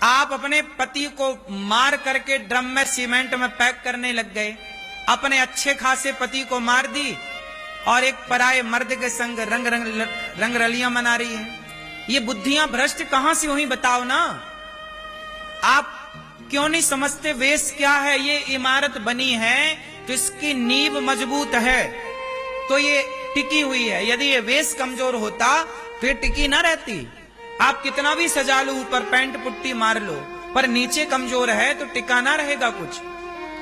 आप अपने पति को मार करके ड्रम में सीमेंट में पैक करने लग गए, अपने अच्छे खासे पति को मार दी और एक पराये मर्द के संग रंग रलियां मना रही है। ये बुद्धियां भ्रष्ट कहां से हुई बताओ ना। आप क्यों नहीं समझते वेश क्या है? ये इमारत बनी है तो इसकी नींव मजबूत है तो ये टिकी हुई है। यदि ये वेश कमजोर होता तो ये टिकी ना रहती। आप कितना भी सजा लो, ऊपर पैंट पुट्टी मार लो, पर नीचे कमजोर है तो टिका ना रहेगा कुछ।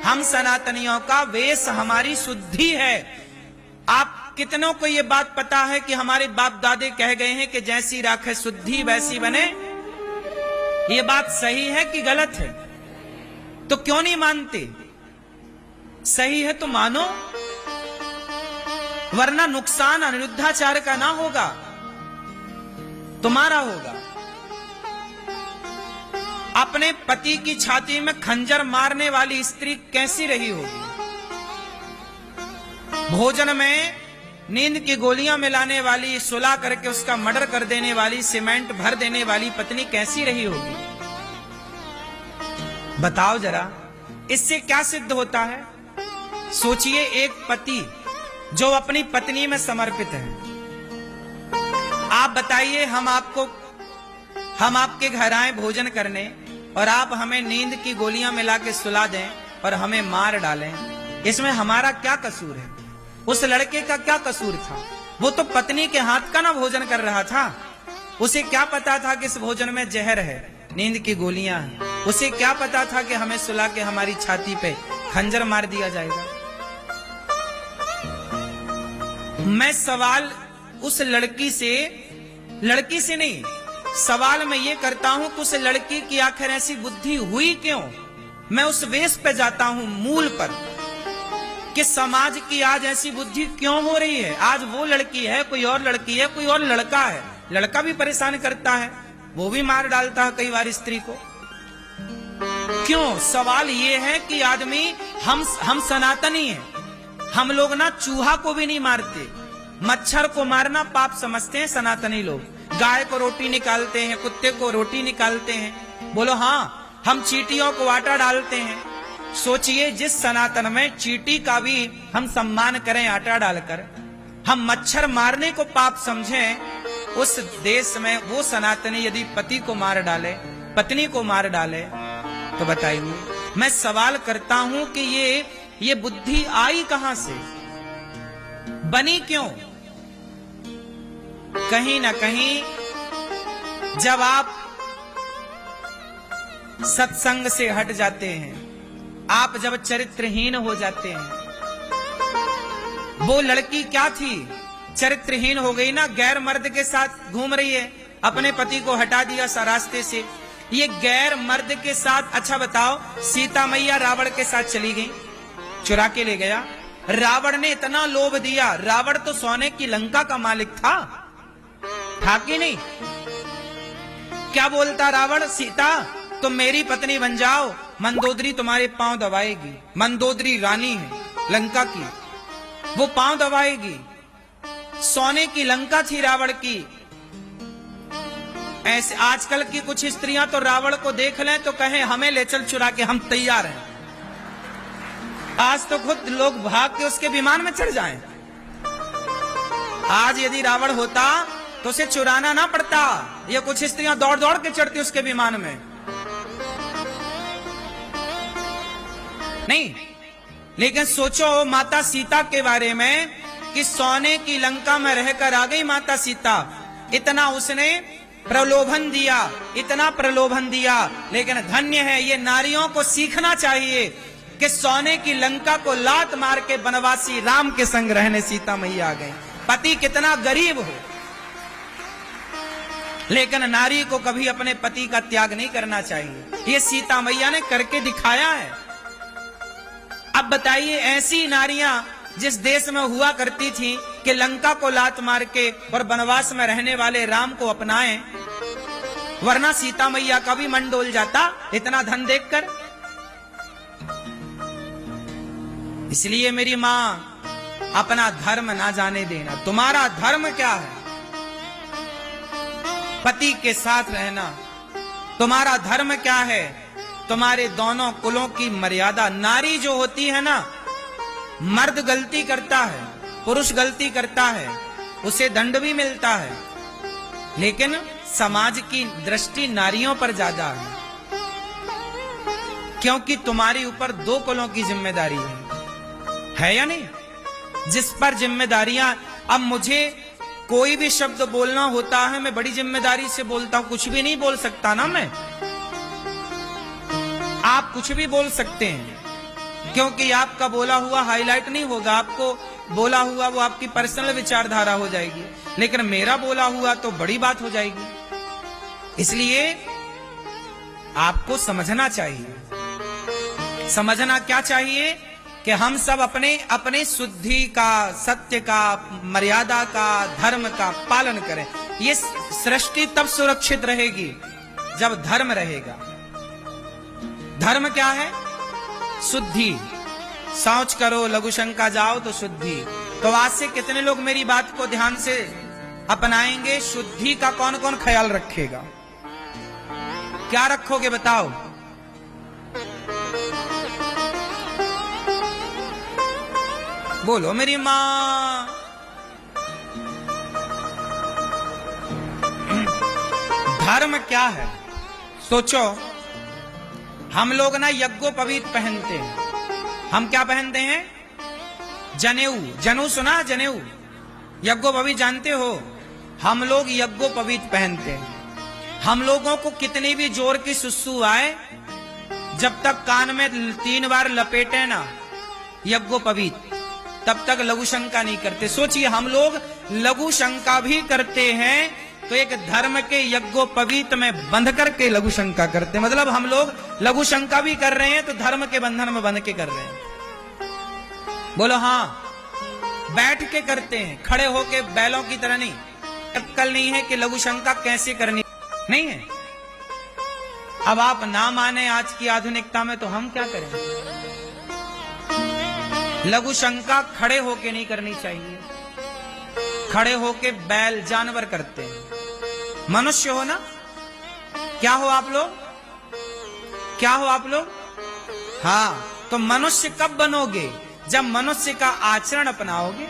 हम सनातनियों का वेश हमारी शुद्धि है। आप कितनों को ये बात पता है कि हमारे बाप दादे कह गए हैं कि जैसी राखे शुद्धि वैसी बने? ये बात सही है कि गलत है? तो क्यों नहीं मानते? सही है तो मानो, वरना नुकसान अनिरुद्धाचार्य का ना होगा, तुम्हारा होगा। अपने पति की छाती में खंजर मारने वाली स्त्री कैसी रही होगी? भोजन में नींद की गोलियां मिलाने वाली, सुला करके उसका मर्डर कर देने वाली, सीमेंट भर देने वाली पत्नी कैसी रही होगी? बताओ जरा, इससे क्या सिद्ध होता है? सोचिए, एक पति जो अपनी पत्नी में समर्पित है। आप बताइए, हम आपके घर आए भोजन करने और आप हमें नींद की गोलियां मिला के सुला दें और हमें मार डालें, इसमें हमारा क्या कसूर है? उस लड़के का क्या कसूर था? वो तो पत्नी के हाथ का ना भोजन कर रहा था। उसे क्या पता था कि इस भोजन में जहर है, नींद की गोलियां हैं? उसे क्या पता था कि हमें सुला के हमारी छाती पे खंजर मार दिया जाएगा? मैं सवाल उस लड़की से नहीं, सवाल मैं ये करता हूं कि उस लड़की की आखिर ऐसी बुद्धि हुई क्यों? मैं उस वेश पे जाता हूं, मूल पर, कि समाज की आज ऐसी बुद्धि क्यों हो रही है। आज वो लड़की है, कोई और लड़की है, कोई और लड़का है। लड़का भी परेशान करता है, वो भी मार डालता है कई बार स्त्री को। क्यों? सवाल ये है कि आदमी, हम सनातनी हैं, हम लोग ना चूहा को भी नहीं मारते, मच्छर को मारना पाप समझते हैं सनातनी लोग। गाय को रोटी निकालते हैं, कुत्ते को रोटी निकालते हैं। बोलो हाँ, हम चींटियों को आटा डालते हैं। सोचिए, जिस सनातन में चींटी का भी हम सम्मान करें आटा डालकर, हम मच्छर मारने को पाप समझें, उस देश में वो सनातनी यदि पति को मार डाले, पत्नी को मार डाले, तो बताइए। मैं सवाल करता हूं कि ये बुद्धि आई कहां से, बनी क्यों? कहीं ना कहीं जब आप सत्संग से हट जाते हैं, आप जब चरित्रहीन हो जाते हैं। वो लड़की क्या थी? चरित्रहीन हो गई ना, गैर मर्द के साथ घूम रही है, अपने पति को हटा दिया रास्ते से। ये गैर मर्द के साथ, अच्छा बताओ, सीता मैया रावण के साथ चली गई, चुरा के ले गया। रावण ने इतना लोभ दिया, रावण तो सोने की लंका का मालिक था कि नहीं? क्या बोलता रावण? सीता तुम मेरी पत्नी बन जाओ, मंदोदरी तुम्हारे पांव दबाएगी। मंदोदरी रानी है लंका की, वो पांव दबाएगी। सोने की लंका थी रावण की। ऐसे आजकल की कुछ स्त्रियां तो रावण को देख लें तो कहें हमें ले चल चुरा के, हम तैयार हैं। आज तो खुद लोग भाग के उसके विमान में चढ़ जाएं। आज यदि रावण होता तो उसे चुराना ना पड़ता, ये कुछ स्त्रियां दौड़ दौड़ के चढ़ती उसके विमान में। नहीं, लेकिन सोचो माता सीता के बारे में कि सोने की लंका में रहकर आ गई माता सीता। इतना उसने प्रलोभन दिया, इतना प्रलोभन दिया, लेकिन धन्य है, ये नारियों को सीखना चाहिए कि सोने की लंका को लात मार के वनवासी राम के संग रहने सीता मैया आ गई। पति कितना गरीब हो, लेकिन नारी को कभी अपने पति का त्याग नहीं करना चाहिए। ये सीता मैया ने करके दिखाया है। अब बताइए, ऐसी नारियां जिस देश में हुआ करती थी कि लंका को लात मार के और वनवास में रहने वाले राम को अपनाएं, वरना सीता मैया का भी मन डोल जाता इतना धन देखकर। इसलिए मेरी मां, अपना धर्म ना जाने देना। तुम्हारा धर्म क्या है? पति के साथ रहना। तुम्हारा धर्म क्या है? तुम्हारे दोनों कुलों की मर्यादा। नारी जो होती है ना, मर्द गलती करता है, पुरुष गलती करता है, उसे दंड भी मिलता है, लेकिन समाज की दृष्टि नारियों पर ज्यादा है, क्योंकि तुम्हारे ऊपर दो कुलों की जिम्मेदारी है या नहीं? जिस पर जिम्मेदारियां, अब मुझे कोई भी शब्द बोलना होता है, मैं बड़ी जिम्मेदारी से बोलता हूं, कुछ भी नहीं बोल सकता ना मैं। आप कुछ भी बोल सकते हैं, क्योंकि आपका बोला हुआ हाईलाइट नहीं होगा, आपको बोला हुआ वो आपकी पर्सनल विचारधारा हो जाएगी, लेकिन मेरा बोला हुआ तो बड़ी बात हो जाएगी। इसलिए आपको समझना चाहिए। समझना क्या चाहिए कि हम सब अपने अपने शुद्धि का, सत्य का, मर्यादा का, धर्म का पालन करें। ये सृष्टि तब सुरक्षित रहेगी जब धर्म रहेगा। धर्म क्या है? शुद्धि। शौच करो, लघु शंका जाओ तो शुद्धि। तो आज से कितने लोग मेरी बात को ध्यान से अपनाएंगे? शुद्धि का कौन कौन ख्याल रखेगा? क्या रखोगे बताओ? बोलो मेरी मां। धर्म क्या है? सोचो, हम लोग ना यज्ञोपवीत पहनते हैं। हम क्या पहनते हैं? जनेऊ। जनेऊ सुना? जनेऊ, यज्ञोपवीत जानते हो? हम लोग यज्ञोपवीत पहनते हैं। हम लोगों को कितनी भी जोर की सुस्सू आए, जब तक कान में 3 बार लपेटे ना यज्ञोपवीत, तब तक लघु शंका नहीं करते। सोचिए, हम लोग लघु शंका भी करते हैं तो एक धर्म के यज्ञोपवीत में बंध करके लघु शंका करते हैं। मतलब हम लोग लघु शंका भी कर रहे हैं तो धर्म के बंधन में बंध के कर रहे हैं। बोलो हाँ। बैठ के करते हैं, खड़े होके बैलों की तरह नहीं। अक्ल नहीं है कि लघु शंका कैसे करनी, नहीं है। अब आप ना माने आज की आधुनिकता में, तो हम क्या करें? लघु शंका खड़े होके नहीं करनी चाहिए। खड़े होके बैल, जानवर करते हैं। मनुष्य हो ना? क्या हो आप लोग? क्या हो आप लोग? हाँ, तो मनुष्य कब बनोगे? जब मनुष्य का आचरण अपनाओगे।